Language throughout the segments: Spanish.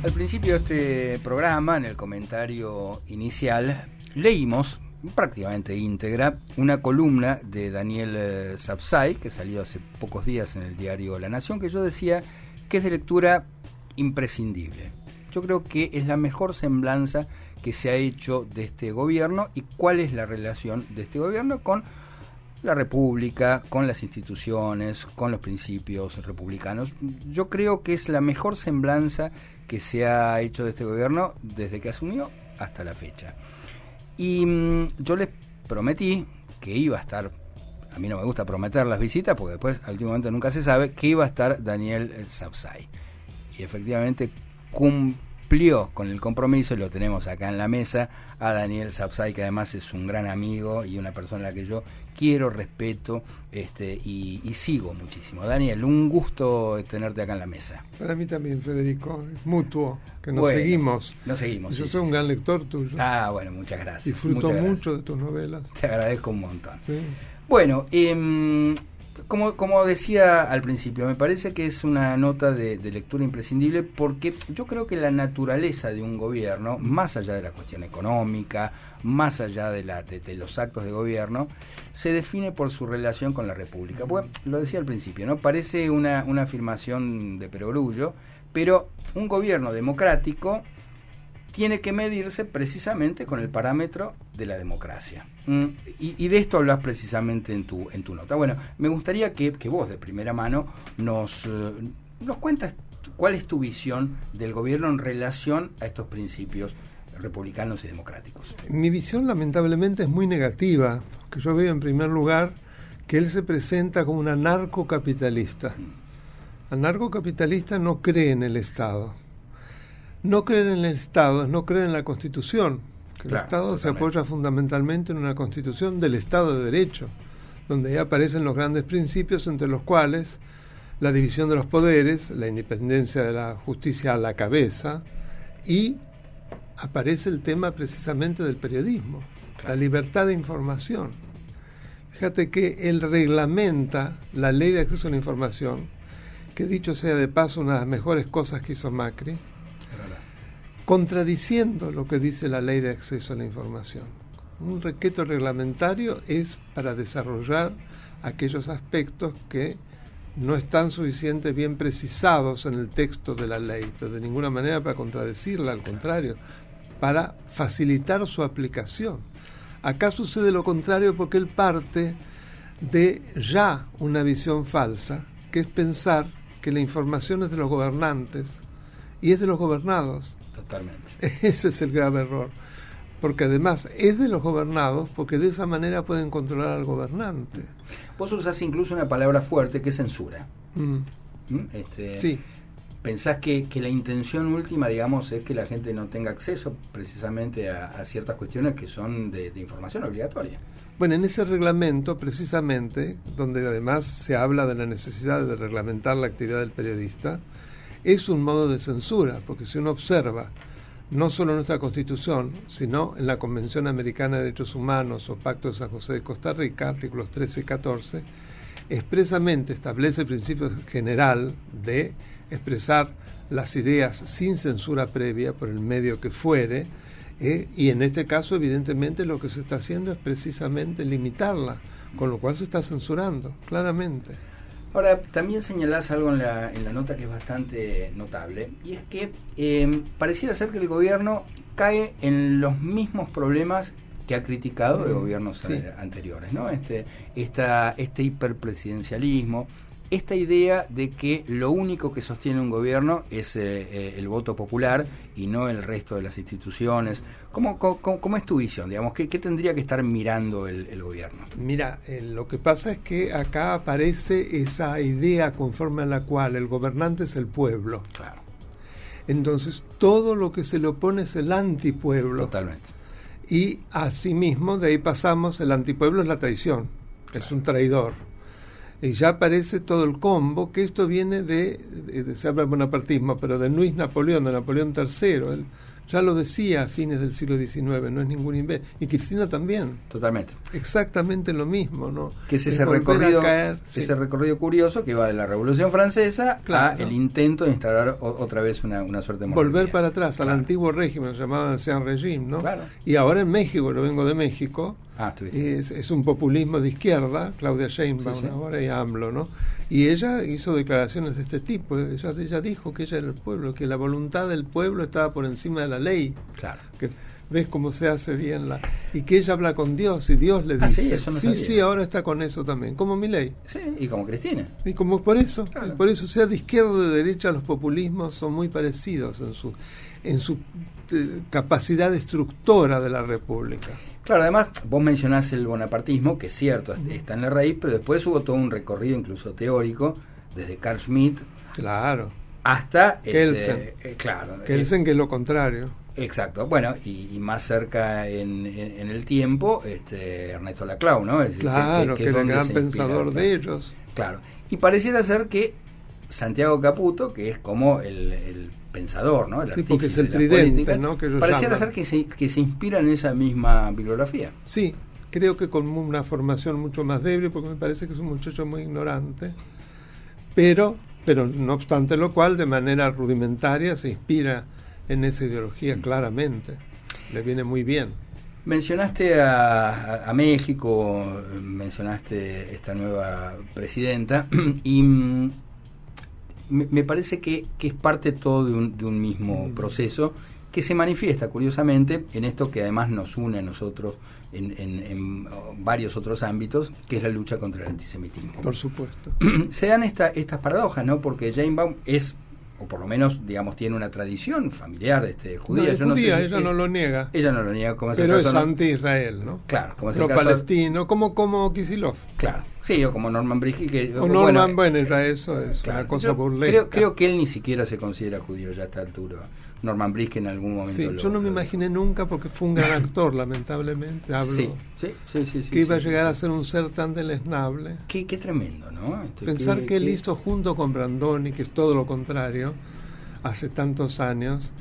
Al principio de este programa, en el comentario inicial, leímos prácticamente íntegra una columna de Daniel Sapsay, que salió hace pocos días en el diario La Nación, que yo decía que es de lectura imprescindible. Yo creo que es la mejor semblanza que se ha hecho de este gobierno y cuál es la relación de este gobierno con la República, con las instituciones, con los principios republicanos. Yo creo que es la mejor semblanza que se ha hecho de este gobierno desde que asumió hasta la fecha. Y yo les prometí que iba a estar, a mí no me gusta prometer las visitas porque después al último momento nunca se sabe, que iba a estar Daniel Sapsay. Y efectivamente cumplió con el compromiso y lo tenemos acá en la mesa a Daniel Sapsay, que además es un gran amigo y una persona a la que yo quiero, respeto y sigo muchísimo. Daniel, un gusto tenerte acá en la mesa. Para mí también, Federico, es mutuo, que nos seguimos. Nos seguimos. Yo soy un gran lector tuyo. Ah, bueno, muchas gracias. Disfruto mucho de tus novelas. Te agradezco un montón. Sí. Bueno, como decía al principio, me parece que es una nota de lectura imprescindible porque yo creo que la naturaleza de un gobierno, más allá de la cuestión económica, más allá de los actos de gobierno, se define por su relación con la República. Bueno, lo decía al principio, ¿no? Parece una afirmación de perogrullo, pero un gobierno democrático tiene que medirse precisamente con el parámetro de la democracia. Y de esto hablas precisamente en tu nota. Bueno, me gustaría que vos de primera mano nos cuentas cuál es tu visión del gobierno en relación a estos principios republicanos y democráticos. Mi visión lamentablemente es muy negativa, porque yo veo en primer lugar que él se presenta como un anarcocapitalista. Anarcocapitalista no cree en el Estado. No creer en el Estado es no creer en la Constitución, que claro, el Estado se apoya fundamentalmente en una Constitución del Estado de Derecho, donde ya aparecen los grandes principios, entre los cuales la división de los poderes, la independencia de la justicia a la cabeza, y aparece el tema precisamente del periodismo, claro, la libertad de información. Fíjate que él reglamenta la ley de acceso a la información, que dicho sea de paso, una de las mejores cosas que hizo Macri, contradiciendo lo que dice la ley de acceso a la información. Un requisito reglamentario es para desarrollar aquellos aspectos que no están suficientemente bien precisados en el texto de la ley, pero de ninguna manera para contradecirla, al contrario, para facilitar su aplicación. Acá sucede lo contrario porque él parte de ya una visión falsa, que es pensar que la información es de los gobernantes y es de los gobernados. Totalmente. Ese es el grave error, porque además es de los gobernados porque de esa manera pueden controlar al gobernante. Vos usás incluso una palabra fuerte que es censura. Sí. ¿Pensás que la intención última, digamos, es que la gente no tenga acceso precisamente a ciertas cuestiones que son de información obligatoria? Bueno, en ese reglamento, precisamente, donde además se habla de la necesidad de reglamentar la actividad del periodista, es un modo de censura, porque si uno observa no solo en nuestra Constitución, sino en la Convención Americana de Derechos Humanos o Pacto de San José de Costa Rica, artículos 13 y 14, expresamente establece el principio general de expresar las ideas sin censura previa por el medio que fuere, y en este caso evidentemente lo que se está haciendo es precisamente limitarla, con lo cual se está censurando, claramente. Ahora, también señalás algo en la nota que es bastante notable, y es que pareciera ser que el gobierno cae en los mismos problemas que ha criticado de gobiernos anteriores, ¿no? Este hiperpresidencialismo, esta idea de que lo único que sostiene un gobierno es el voto popular y no el resto de las instituciones. ¿Cómo es tu visión? Digamos, ¿qué tendría que estar mirando el gobierno? Mira, lo que pasa es que acá aparece esa idea conforme a la cual el gobernante es el pueblo. Claro. Entonces, todo lo que se le opone es el antipueblo. Totalmente. Y asimismo, de ahí pasamos, el antipueblo es la traición, claro, es un traidor. Y ya aparece todo el combo, que esto viene se habla de bonapartismo, pero de Luis Napoleón, de Napoleón III, él Ya lo decía a fines del siglo XIX, no es ningún invento. Y Cristina también. Totalmente. Exactamente lo mismo, ¿no? Que es ese recorrido curioso que va de la Revolución Francesa a el intento de instaurar otra vez una suerte de monarquía. Volver para atrás, al antiguo régimen, llamaban Ancien Régime, ¿no? Claro. Y ahora en México, yo vengo de México, es un populismo de izquierda, Claudia Sheinbaum ahora y AMLO, ¿no? Y ella hizo declaraciones de este tipo. Ella dijo que ella era el pueblo, que la voluntad del pueblo estaba por encima de la ley. Claro. Que ves cómo se hace bien y que ella habla con Dios y Dios le dice. Sí, eso no sabía. Sí, ahora está con eso también, como Milei. Sí, y como Cristina. Y como por eso, claro. Sea de izquierda o de derecha, los populismos son muy parecidos en su capacidad destructora de la República. Claro, además vos mencionás el bonapartismo, que es cierto, está en la raíz, pero después hubo todo un recorrido incluso teórico, desde Carl Schmitt hasta Kelsen. Kelsen, que es lo contrario. Exacto, bueno, y más cerca en el tiempo, Ernesto Laclau, ¿no? Es decir, claro, que era el gran pensador de ellos. Claro, y pareciera ser que Santiago Caputo, que es como el pensador, ¿no? El artífice, porque es el tridente, ¿no? Que pareciera ser que se inspira en esa misma bibliografía. Sí, creo que con una formación mucho más débil, porque me parece que es un muchacho muy ignorante, pero no obstante lo cual, de manera rudimentaria, se inspira en esa ideología claramente. Le viene muy bien. Mencionaste a México, mencionaste esta nueva presidenta, y me parece que es parte todo de un mismo proceso que se manifiesta, curiosamente, en esto que además nos une a nosotros en varios otros ámbitos, que es la lucha contra el antisemitismo. Por supuesto. Se dan estas paradojas, ¿no? Porque Sheinbaum es, o por lo menos, digamos, tiene una tradición familiar judía. No, ella no lo niega. Ella no lo niega, como es el pero caso, es anti-Israel, ¿no? Claro, como es el lo caso palestino, como Kisilov. Claro, sí, o como Norman Brisky. Eso es una cosa burlesca. Creo que él ni siquiera se considera judío ya a esta altura. Norman Brisky en algún momento yo no me imaginé nunca, porque fue un gran actor, lamentablemente. Que iba a llegar a ser un ser tan deleznable. Qué tremendo, ¿no? Pensar que él hizo junto con Brandoni, que es todo lo contrario, hace tantos años,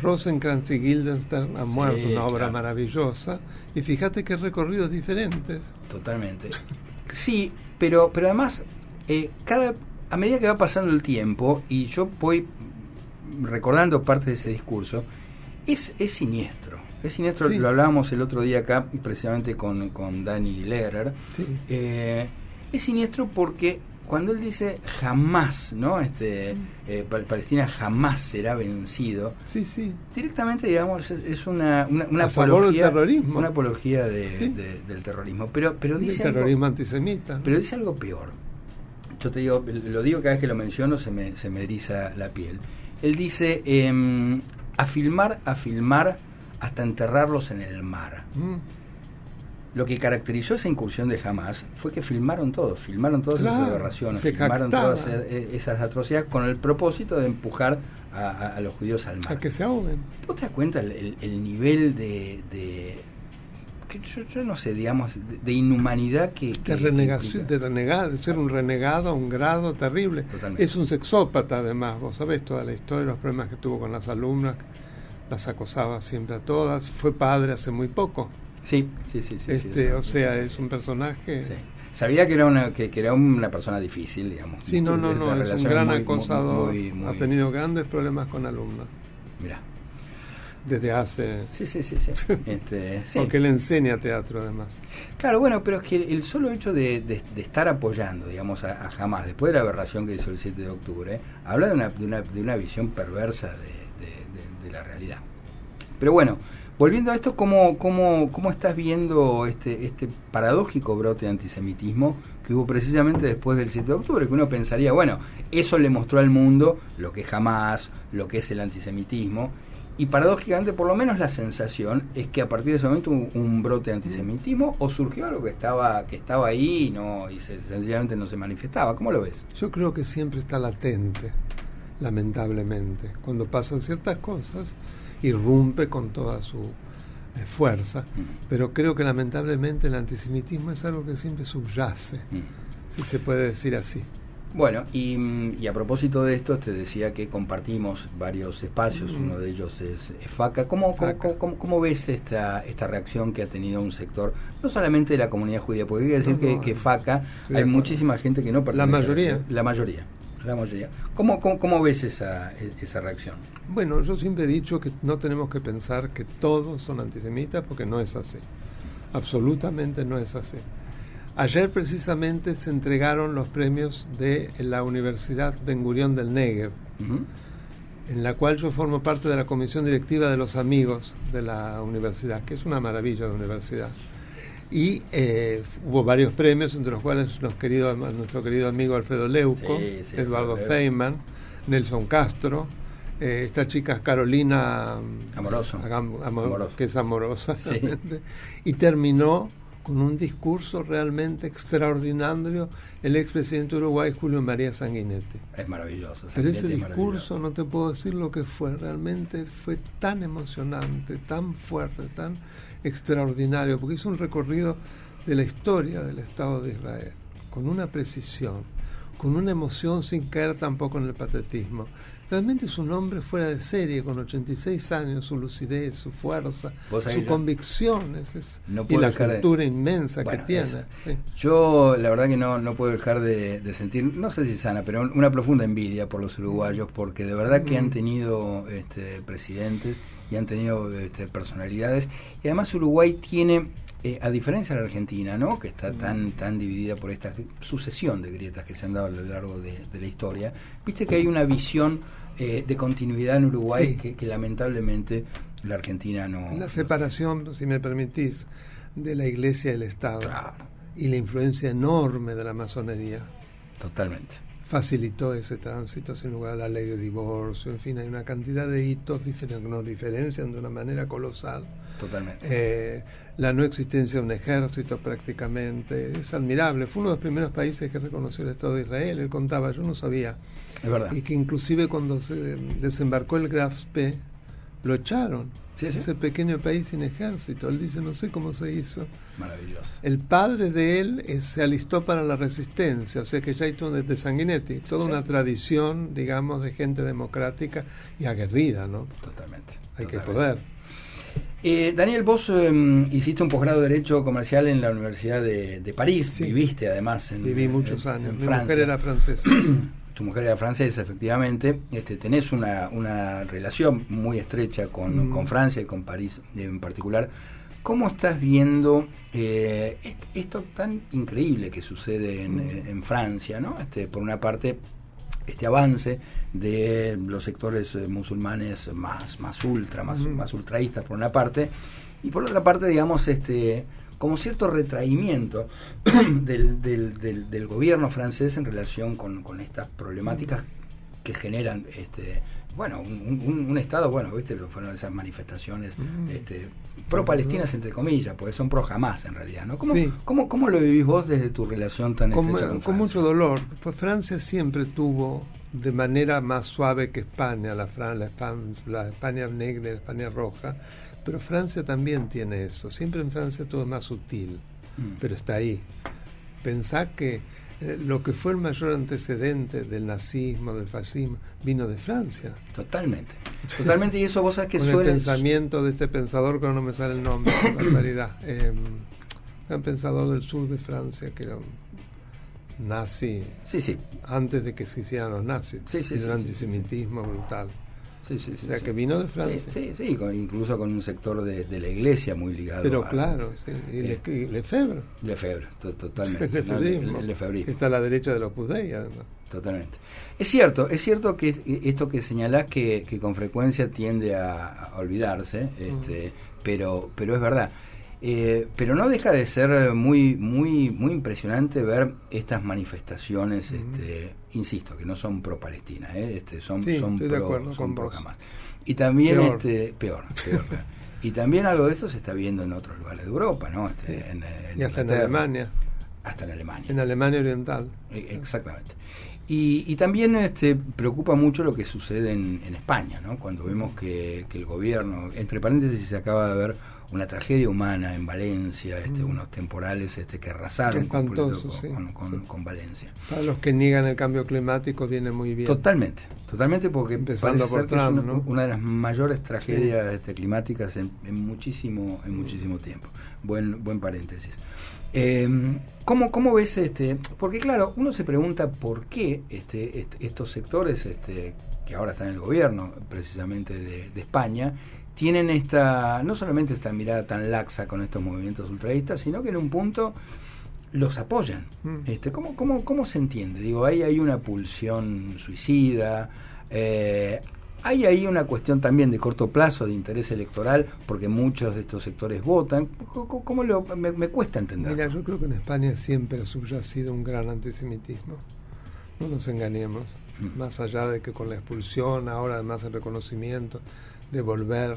Rosencrantz y Guildenstern han muerto, una obra maravillosa, y fíjate qué recorridos diferentes. Totalmente. Sí, pero además, a medida que va pasando el tiempo, y yo voy recordando parte de ese discurso, es siniestro. Es siniestro, lo hablábamos el otro día acá, precisamente con Dani Lehrer. Sí. Es siniestro porque cuando él dice jamás, ¿no? Palestina jamás será vencido. Sí. Directamente, digamos, es una a favor del terrorismo. Una apología del terrorismo. Pero dice el terrorismo antisemita. Pero dice algo peor. Yo te digo, lo digo cada vez que lo menciono, se me eriza la piel. Él dice, a filmar hasta enterrarlos en el mar. Lo que caracterizó esa incursión de Hamás fue que filmaron todas esas aberraciones, filmaron todas esas atrocidades con el propósito de empujar a los judíos al mar. A que se ahoguen. ¿Vos te das cuenta el nivel de que yo no sé, digamos, de inhumanidad de renegación, de ser un renegado a un grado terrible? Totalmente. Es un sexópata, además. Vos sabés toda la historia, los problemas que tuvo con las alumnas, las acosaba siempre a todas. Fue padre hace muy poco. Sí. Es un personaje. Sí. Sabía que era una persona difícil, digamos. Sí, no, es un gran acosador. Ha tenido grandes problemas con alumnos. Mirá. Desde hace... Sí. Porque él enseña teatro, además. Claro, bueno, pero es que el solo hecho de estar apoyando, digamos, a Hamás, después de la aberración que hizo el 7 de octubre, habla de una visión perversa de la realidad. Pero bueno, volviendo a esto, ¿cómo estás viendo este paradójico brote de antisemitismo que hubo precisamente después del 7 de octubre? Que uno pensaría, bueno, eso le mostró al mundo lo que es Hamás, lo que es el antisemitismo. Y paradójicamente, por lo menos la sensación es que a partir de ese momento hubo un brote de antisemitismo, o surgió algo que estaba ahí y sencillamente no se manifestaba. ¿Cómo lo ves? Yo creo que siempre está latente, lamentablemente. Cuando pasan ciertas cosas, irrumpe con toda su fuerza. Pero creo que lamentablemente el antisemitismo es algo que siempre subyace, si se puede decir así. Bueno, y a propósito de esto, te decía que compartimos varios espacios, uno de ellos es FACA. ¿Cómo ves esta reacción que ha tenido un sector, no solamente de la comunidad judía, porque hay que decir que FACA, hay muchísima gente que no pertenece? La mayoría. ¿Cómo ves esa reacción? Bueno, yo siempre he dicho que no tenemos que pensar que todos son antisemitas, porque no es así. Absolutamente no es así. Ayer precisamente se entregaron los premios de la Universidad Ben Gurión del Negev, en la cual yo formo parte de la comisión directiva de los amigos de la universidad, que es una maravilla de universidad. Y hubo varios premios, entre los cuales nuestro querido amigo Alfredo Leuco, Eduardo Feynman, Nelson Castro, esta chica Carolina Amoroso, que es amorosa, y terminó con un discurso realmente extraordinario el expresidente de Uruguay, Julio María Sanguinetti. Es maravilloso. Pero ese discurso, no te puedo decir lo que fue, realmente fue tan emocionante, tan fuerte, tan extraordinario, porque hizo un recorrido de la historia del Estado de Israel, con una precisión, con una emoción sin caer tampoco en el patetismo. Realmente es un hombre fuera de serie, con 86 años, su lucidez, su fuerza, su convicción, y la cultura inmensa que tiene. Sí. Yo la verdad que no puedo dejar de sentir, no sé si sana, pero una profunda envidia por los uruguayos, porque de verdad que han tenido presidentes y han tenido personalidades, y además Uruguay tiene, a diferencia de la Argentina, ¿no?, que está tan dividida por esta sucesión de grietas que se han dado a lo largo de la historia, viste que hay una visión de continuidad en Uruguay que lamentablemente la Argentina no... La separación, si me permitís, de la Iglesia y el Estado, y la influencia enorme de la masonería. Totalmente. Facilitó ese tránsito, sin lugar a la ley de divorcio, en fin, hay una cantidad de hitos que nos diferencian de una manera colosal. Totalmente. La no existencia de un ejército prácticamente, es admirable. Fue uno de los primeros países que reconoció el Estado de Israel, él contaba, yo no sabía. Es verdad. Y que inclusive cuando se desembarcó el Graf Spee, lo echaron. Ese pequeño país sin ejército. Él dice, no sé cómo se hizo. Maravilloso. El padre de él se alistó para la resistencia, o sea que ya hay todo desde Sanguinetti, toda una tradición, digamos, de gente democrática y aguerrida, ¿no? Totalmente. Hay que poder. Daniel, vos hiciste un posgrado de Derecho Comercial en la Universidad de París, viviste además Viví muchos años, mi Francia. mujer era francesa. Tu mujer era francesa, efectivamente. Tenés una relación muy estrecha con Francia y con París en particular. ¿Cómo estás viendo esto tan increíble que sucede en Francia, ¿no? Por una parte, este avance de los sectores musulmanes más ultraístas por una parte, y por otra parte, digamos, como cierto retraimiento del gobierno francés en relación con estas problemáticas que generan un Estado, viste, fueron esas manifestaciones pro-palestinas, entre comillas, porque son pro-Hamás en realidad, ¿no? ¿Cómo lo vivís vos desde tu relación tan estrecha con Francia? Con mucho dolor, pues Francia siempre tuvo, de manera más suave que España, la España negra, la España roja, pero Francia también tiene eso. Siempre en Francia todo es más sutil, pero está ahí. Pensá que lo que fue el mayor antecedente del nazismo, del fascismo, vino de Francia. Totalmente, y eso vos sabés que el pensamiento de este pensador, que no me sale el nombre, barbaridad. Un pensador del sur de Francia que era un nazi, antes de que se hicieran los nazis, y un antisemitismo brutal. O sea, que vino de Francia. Sí, incluso con un sector de la iglesia muy ligado. Pero claro, y Lefebvre. Lefebvre, totalmente. El Lefebvrismo. Que está a la derecha del Opus Dei, además. Totalmente. Es cierto que esto que señalás que con frecuencia tiende a olvidarse, pero es verdad. Pero no deja de ser muy impresionante ver estas manifestaciones, insisto, que no son pro Palestina, son pro Hamás. Y también peor. Y también algo de esto se está viendo en otros lugares de Europa, ¿no? Y hasta en Alemania. Hasta en Alemania. En Alemania Oriental. Exactamente. Y también preocupa mucho lo que sucede en España, ¿no? Cuando vemos que el gobierno, entre paréntesis, se acaba de ver una tragedia humana en Valencia, unos temporales que arrasaron con Valencia. Para los que niegan el cambio climático viene muy bien. Totalmente, porque empezando por Trump, es una de las mayores tragedias climáticas en muchísimo tiempo. Buen paréntesis. ¿Cómo ves porque claro, uno se pregunta por qué estos sectores que ahora están en el gobierno precisamente de España tienen no solamente esta mirada tan laxa con estos movimientos ultraístas, sino que en un punto los apoyan. ¿Cómo se entiende? Digo, hay una pulsión suicida, hay ahí una cuestión también de corto plazo, de interés electoral, porque muchos de estos sectores votan. Me cuesta entender? Mira, yo creo que en España siempre ha subyacido un gran antisemitismo. No nos engañemos. Más allá de que con la expulsión, ahora además el reconocimiento de volver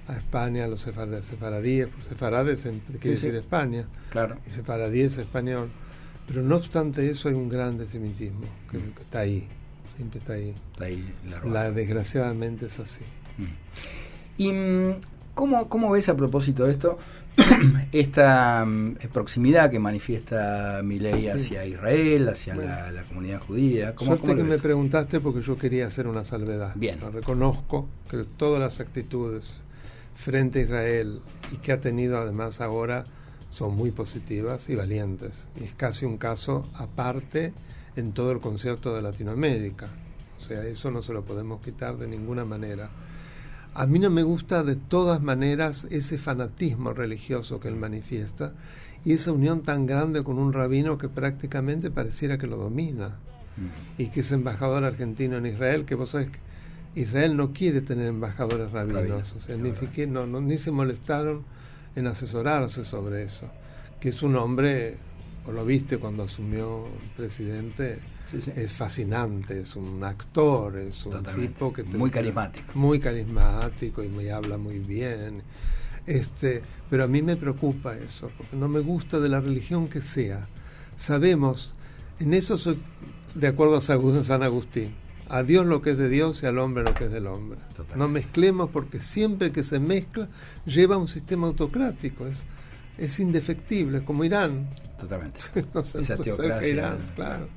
a España los sefaradíes, pues sefarades quiere decir España, claro, y sefaradí es español. Pero no obstante eso hay un gran antisemitismo que está ahí. Siempre está ahí. Desgraciadamente es así. ¿Y cómo ves a propósito de esto esta proximidad que manifiesta Milei hacia Israel, hacia la comunidad judía? Suerte que me preguntaste porque yo quería hacer una salvedad. Bien. Reconozco que todas las actitudes frente a Israel y que ha tenido además ahora son muy positivas y valientes. Y es casi un caso aparte en todo el concierto de Latinoamérica. O sea, eso no se lo podemos quitar de ninguna manera. A mí no me gusta de todas maneras ese fanatismo religioso que él manifiesta y esa unión tan grande con un rabino que prácticamente pareciera que lo domina y que es embajador argentino en Israel, que vos sabés que Israel no quiere tener embajadores rabinos, o sea, ni siquiera ni se molestaron en asesorarse sobre eso, que es un hombre, o lo viste cuando asumió presidente, es fascinante, es un actor, es un tipo que muy carismático. Muy carismático y me habla muy bien. Pero a mí me preocupa eso, porque no me gusta de la religión que sea. Sabemos, en eso soy de acuerdo a San Agustín, a Dios lo que es de Dios y al hombre lo que es del hombre. Totalmente. No mezclemos, porque siempre que se mezcla lleva a un sistema autocrático, es indefectible, como Irán. Totalmente. Esa teocracia. Irán, claro.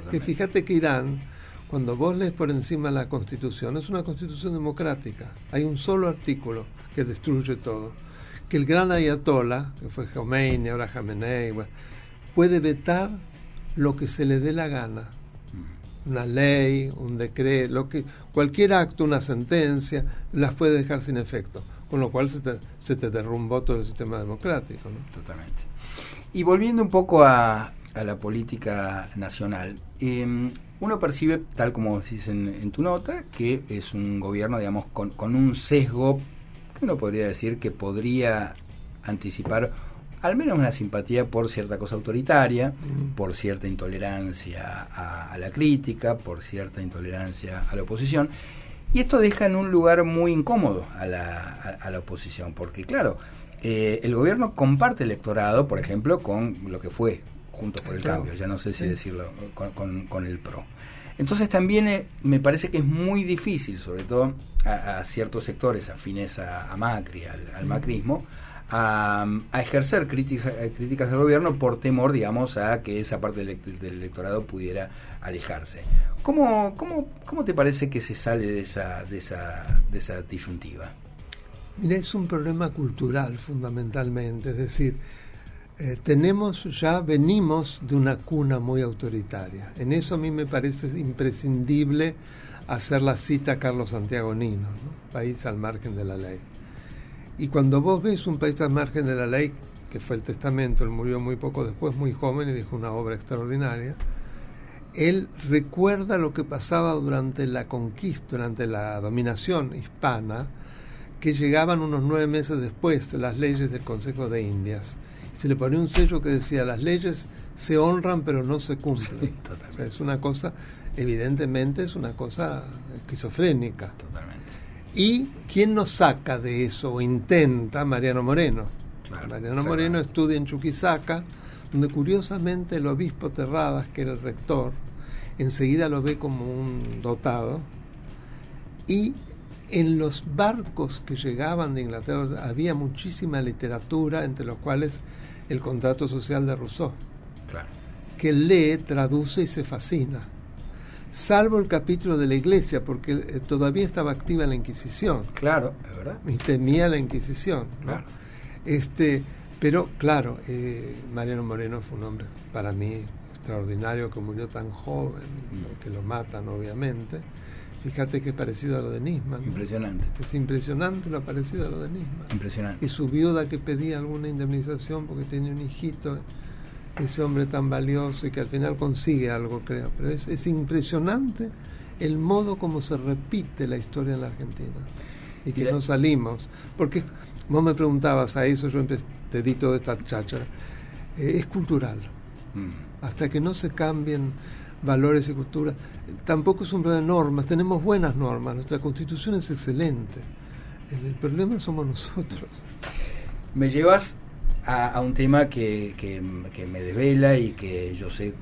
Que fíjate que Irán, cuando vos lees por encima la Constitución, es una Constitución democrática. Hay un solo artículo que destruye todo. Que el gran ayatollah, que fue Khomeini, ahora Jamenei, puede vetar lo que se le dé la gana. Una ley, un decreto, cualquier acto, una sentencia, las puede dejar sin efecto. Con lo cual se te derrumbó todo el sistema democrático, ¿no? Totalmente. Y volviendo un poco a la política nacional, uno percibe, tal como decís en tu nota, que es un gobierno, digamos, con un sesgo que uno podría decir que podría anticipar al menos una simpatía por cierta cosa autoritaria, por cierta intolerancia a la crítica, por cierta intolerancia a la oposición. Y esto deja en un lugar muy incómodo a la oposición, porque claro, el gobierno comparte electorado, por ejemplo, con lo que fue Juntos por el Cambio, ya no sé si decirlo, con el PRO. Entonces también me parece que es muy difícil, sobre todo a ciertos sectores afines a Macri, al macrismo, a ejercer críticas al gobierno por temor, digamos, a que esa parte del electorado pudiera alejarse. ¿Cómo te parece que se sale de esa disyuntiva? Mira, es un problema cultural fundamentalmente, es decir, venimos de una cuna muy autoritaria. En eso a mí me parece imprescindible hacer la cita a Carlos Santiago Nino, ¿no? País al margen de la ley. Y cuando vos ves un país al margen de la ley, que fue el testamento, él murió muy poco después, muy joven, y dejó una obra extraordinaria, él recuerda lo que pasaba durante la conquista, durante la dominación hispana, que llegaban unos 9 meses después las leyes del Consejo de Indias. Se le ponía un sello que decía, las leyes se honran pero no se cumplen. Sí, o sea, es una cosa, evidentemente es una cosa esquizofrénica. Totalmente. ¿Y quién nos saca de eso o intenta? Mariano Moreno. Claro, Mariano Moreno estudia en Chuquisaca, donde curiosamente el obispo Terradas, que era el rector, enseguida lo ve como un dotado, y en los barcos que llegaban de Inglaterra había muchísima literatura, entre los cuales el Contrato Social de Rousseau, Claro. que lee, traduce y se fascina. Salvo el capítulo de la Iglesia, porque todavía estaba activa la Inquisición. Claro, es verdad. Y temía la Inquisición, ¿no? Claro. Pero claro, Mariano Moreno fue un hombre para mí extraordinario, que murió tan joven, que lo matan obviamente. Fíjate que es parecido a lo de Nisman. Impresionante. Es impresionante lo parecido a lo de Nisman. Impresionante. Y su viuda que pedía alguna indemnización porque tenía un hijito, ese hombre tan valioso, y que al final consigue algo, creo. Pero es impresionante el modo como se repite la historia en la Argentina. Y que no salimos. Porque vos me preguntabas a eso, yo te di toda esta cháchara. Es cultural. Hasta que no se cambien valores y culturas. Tampoco es un problema de normas, tenemos buenas normas, nuestra Constitución es excelente. El problema somos nosotros. Me llevas a un tema que me desvela y que yo sé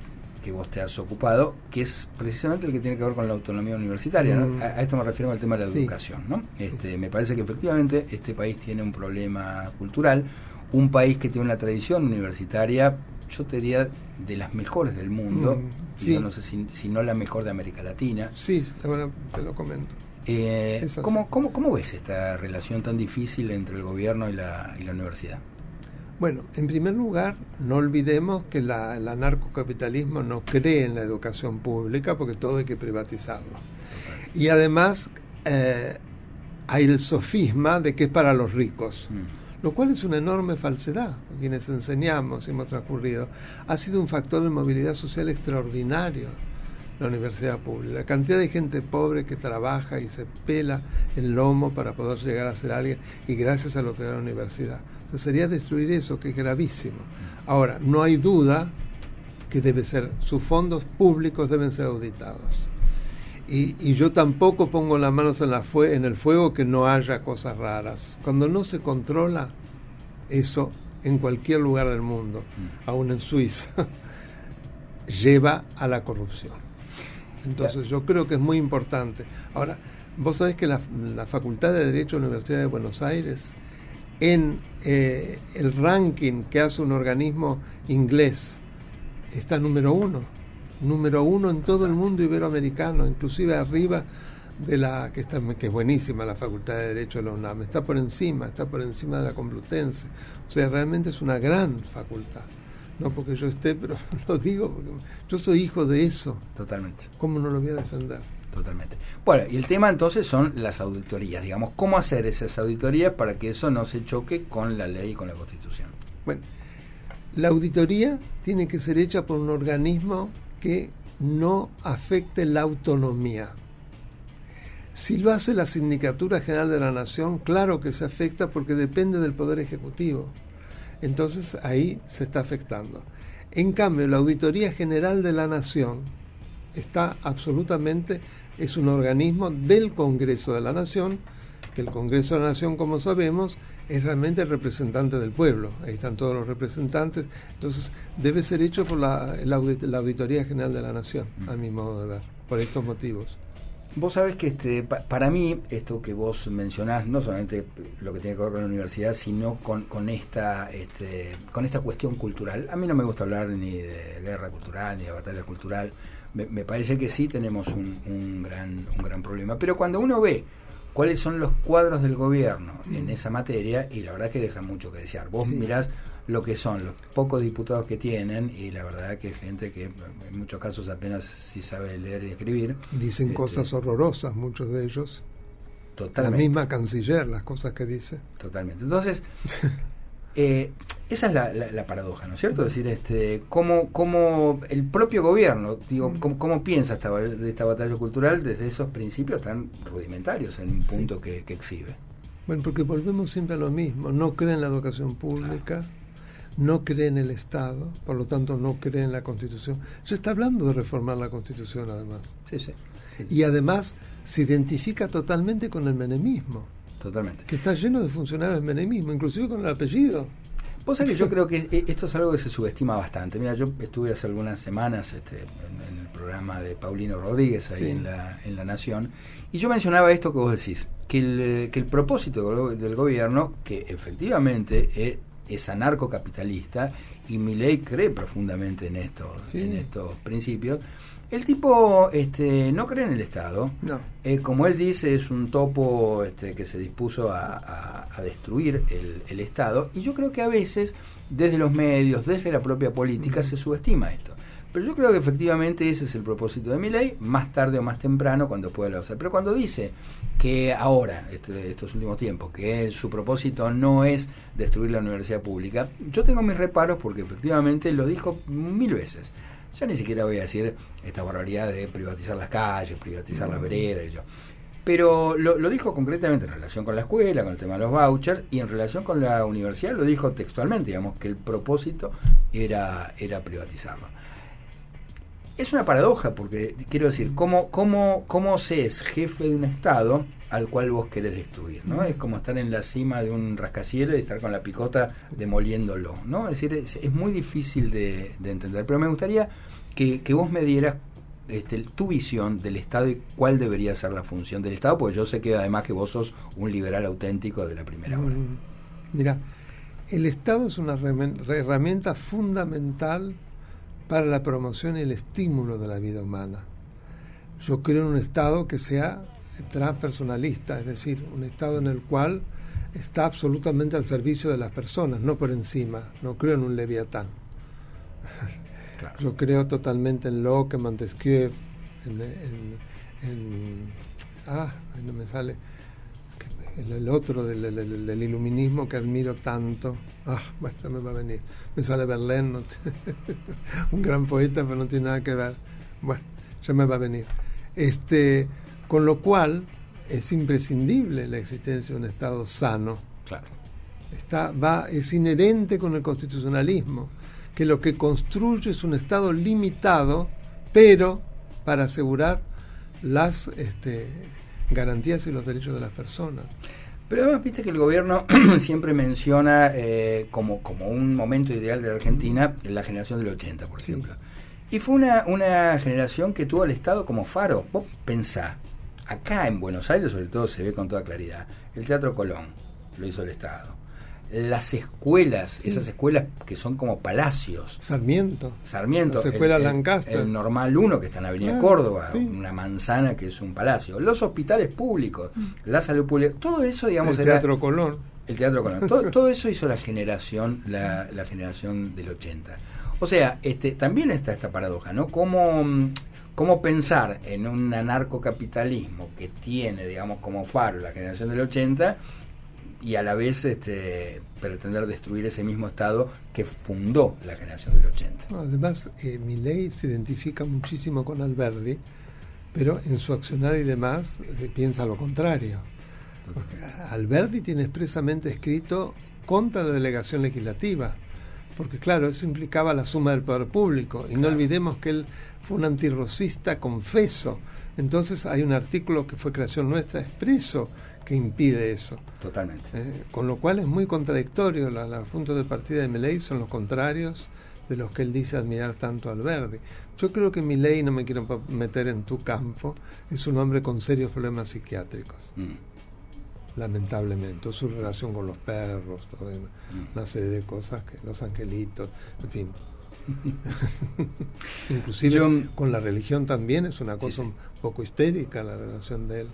que vos te has ocupado, que es precisamente el que tiene que ver con la autonomía universitaria, ¿no? A esto me refiero al tema de la educación, ¿no? Me parece que efectivamente este país tiene un problema cultural, un país que tiene una tradición universitaria, yo te diría, de las mejores del mundo, yo no sé si no la mejor de América Latina. Sí, bueno, te lo comento. ¿Cómo ves esta relación tan difícil entre el gobierno y la universidad? Bueno, en primer lugar, no olvidemos que el anarcocapitalismo no cree en la educación pública porque todo hay que privatizarlo. Y además hay el sofisma de que es para los ricos, lo cual es una enorme falsedad. Quienes enseñamos y hemos transcurrido, ha sido un factor de movilidad social extraordinario la universidad pública. La cantidad de gente pobre que trabaja y se pela el lomo para poder llegar a ser alguien, y gracias a lo que da la universidad. O sea, sería destruir eso, que es gravísimo. Ahora, no hay duda que sus fondos públicos deben ser auditados. Y yo tampoco pongo las manos en el fuego que no haya cosas raras. Cuando no se controla eso en cualquier lugar del mundo, aún en Suiza, lleva a la corrupción. Entonces yo creo que es muy importante. Ahora, vos sabés que la Facultad de Derecho de la Universidad de Buenos Aires, en el ranking que hace un organismo inglés, está número uno en todo el mundo iberoamericano, inclusive arriba de que es buenísima la Facultad de Derecho de la UNAM, está por encima de la Complutense. O sea, realmente es una gran facultad. No porque yo esté, pero lo digo porque yo soy hijo de eso. Totalmente. ¿Cómo no lo voy a defender? Totalmente. Bueno, y el tema entonces son las auditorías, digamos, ¿cómo hacer esas auditorías para que eso no se choque con la ley y con la Constitución? Bueno, la auditoría tiene que ser hecha por un organismo que no afecte la autonomía. Si lo hace la Sindicatura General de la Nación, claro que se afecta porque depende del Poder Ejecutivo. Entonces ahí se está afectando. En cambio, la Auditoría General de la Nación es un organismo del Congreso de la Nación, que el Congreso de la Nación, como sabemos, es realmente el representante del pueblo. Ahí están todos los representantes. Entonces debe ser hecho por la Auditoría General de la Nación, a mi modo de ver, por estos motivos. Vos sabés que para mí, esto que vos mencionás, no solamente lo que tiene que ver con la universidad, sino con esta cuestión cultural. A mí no me gusta hablar ni de guerra cultural, ni de batalla cultural. Me parece que sí tenemos un gran problema. Pero cuando uno ve cuáles son los cuadros del gobierno en esa materia, y la verdad que deja mucho que desear. Vos mirás lo que son los pocos diputados que tienen, y la verdad que es gente que en muchos casos apenas sí sabe leer y escribir. Y dicen cosas horrorosas, muchos de ellos. Totalmente. La misma canciller, las cosas que dice. Totalmente. Entonces, esa es la paradoja, ¿no es cierto? Es decir, cómo el propio gobierno, digo, cómo piensa de esta batalla cultural desde esos principios tan rudimentarios en un punto que exhibe. Bueno, porque volvemos siempre a lo mismo. No cree en la educación pública, no cree en el Estado, por lo tanto no cree en la Constitución. Ya está hablando de reformar la Constitución, además. Sí. Y además se identifica totalmente con el menemismo. Totalmente. Que está lleno de funcionarios del menemismo, inclusive con el apellido. Vos sabés que yo creo que esto es algo que se subestima bastante. Mira, yo estuve hace algunas semanas en el programa de Paulino Rodríguez ahí en la Nación, y yo mencionaba esto que vos decís, que el propósito del gobierno, que efectivamente es anarcocapitalista, y Milei cree profundamente en estos principios. El tipo no cree en el Estado. No. Como él dice, es un topo que se dispuso a destruir el Estado. Y yo creo que a veces, desde los medios, desde la propia política, se subestima esto. Pero yo creo que efectivamente ese es el propósito de Milei, más tarde o más temprano, cuando pueda lo hacer. Pero cuando dice que ahora, estos últimos tiempos, que su propósito no es destruir la universidad pública, yo tengo mis reparos porque efectivamente lo dijo 1000 veces. Ya ni siquiera voy a decir esta barbaridad de privatizar las calles, privatizar las veredas y yo. Pero lo dijo concretamente en relación con la escuela, con el tema de los vouchers, y en relación con la universidad lo dijo textualmente, digamos, que el propósito era privatizarlo. Es una paradoja, porque quiero decir, ¿cómo se es jefe de un Estado al cual vos querés destruir, ¿no? Es como estar en la cima de un rascacielos y estar con la picota demoliéndolo, ¿no? Es decir, es muy difícil de entender. Pero me gustaría que vos me dieras tu visión del Estado y cuál debería ser la función del Estado, porque yo sé que además que vos sos un liberal auténtico de la primera hora. Mira, el Estado es una herramienta fundamental para la promoción y el estímulo de la vida humana. Yo creo en un Estado que sea transpersonalista, es decir, un Estado en el cual está absolutamente al servicio de las personas, no por encima. No creo en un Leviatán. Claro. Yo creo totalmente en Locke, en Montesquieu, no me sale el otro del iluminismo que admiro tanto. Bueno, ya me va a venir. Me sale Verlaine, un gran poeta, pero no tiene nada que ver. Bueno, ya me va a venir. Con lo cual es imprescindible la existencia de un Estado sano. Claro. Es inherente con el constitucionalismo, que lo que construye es un Estado limitado, pero para asegurar las garantías y los derechos de las personas. Pero además viste que el gobierno siempre menciona como un momento ideal de la Argentina la generación del 80, por ejemplo. Y fue una generación que tuvo al Estado como faro. Vos pensá, acá en Buenos Aires sobre todo se ve con toda claridad, el Teatro Colón lo hizo el Estado. Las escuelas, esas escuelas que son como palacios. Sarmiento. Las escuelas Lancaster. El Normal 1 que está en Avenida Córdoba, una manzana que es un palacio. Los hospitales públicos, la salud pública, todo eso, digamos, el Teatro Colón. El Teatro Colón. Todo eso hizo la generación del 80. O sea, también está esta paradoja, ¿no? ¿Cómo pensar en un anarcocapitalismo que tiene, digamos, como faro la generación del 80 y a la vez pretender destruir ese mismo Estado que fundó la generación del 80? Además, Milei se identifica muchísimo con Alberdi, pero en su accionar y demás piensa lo contrario. Porque Alberdi tiene expresamente escrito contra la delegación legislativa, porque claro, eso implicaba la suma del poder público, y no olvidemos que él fue un antirrosista confeso. Entonces hay un artículo que fue creación nuestra expreso que impide eso. Totalmente. Con lo cual es muy contradictorio. Los puntos de partida de Milei son los contrarios de los que él dice admirar tanto a Alberdi. Yo creo que Milei, no me quiero meter en tu campo, es un hombre con serios problemas psiquiátricos. Lamentablemente, su relación con los perros, una serie de cosas, que los angelitos, en fin. Inclusive con la religión también es una cosa un poco histérica la relación de él.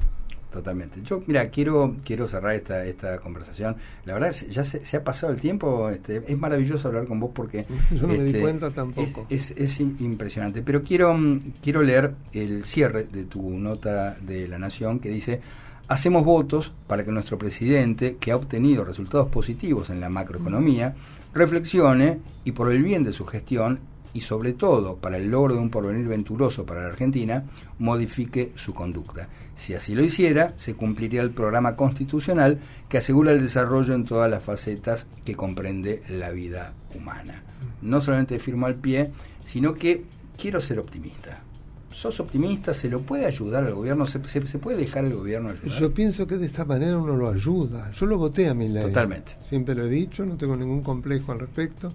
Totalmente. Yo, mira, quiero cerrar esta conversación. La verdad, ya se ha pasado el tiempo. Es maravilloso hablar con vos porque yo no me di cuenta tampoco. Es impresionante. Pero quiero leer el cierre de tu nota de La Nación, que dice: hacemos votos para que nuestro presidente, que ha obtenido resultados positivos en la macroeconomía, reflexione y por el bien de su gestión y sobre todo para el logro de un porvenir venturoso para la Argentina, modifique su conducta. Si así lo hiciera, se cumpliría el programa constitucional que asegura el desarrollo en todas las facetas que comprende la vida humana. No solamente firmo al pie, sino que quiero ser optimista. ¿Sos optimista? ¿Se lo puede ayudar al gobierno? ¿Se puede dejar el gobierno ayudar? Yo pienso que de esta manera uno lo ayuda. Yo lo voté a Milei. Totalmente. Siempre lo he dicho, no tengo ningún complejo al respecto.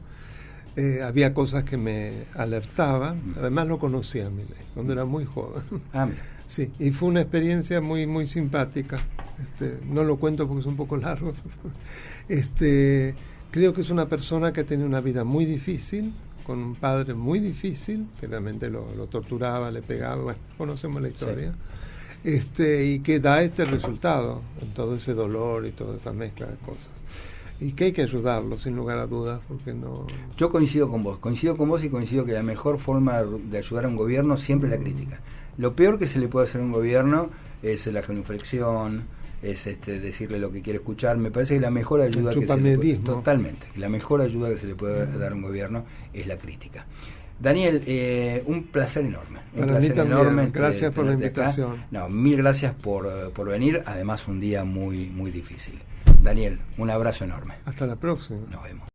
Había cosas que me alertaban. Además lo conocí a Milei cuando era muy joven. Ah, mira. Sí, y fue una experiencia muy muy simpática. No lo cuento porque es un poco largo. Creo que es una persona que tiene una vida muy difícil, con un padre muy difícil, que realmente lo torturaba, le pegaba, bueno, conocemos la historia, y que da este resultado, en todo ese dolor y toda esa mezcla de cosas. Y que hay que ayudarlo, sin lugar a dudas, porque no... Yo coincido con vos y coincido que la mejor forma de ayudar a un gobierno siempre es la crítica. Lo peor que se le puede hacer a un gobierno es la genuflexión, es decirle lo que quiere escuchar. Me parece que la mejor ayuda que se le puede, totalmente, que la mejor ayuda que se le puede dar a un gobierno es la crítica. Daniel, un placer enorme. Para mí también. Gracias por la invitación. No, mil gracias por venir. Además, un día muy muy difícil. Daniel, un abrazo enorme. Hasta la próxima. Nos vemos.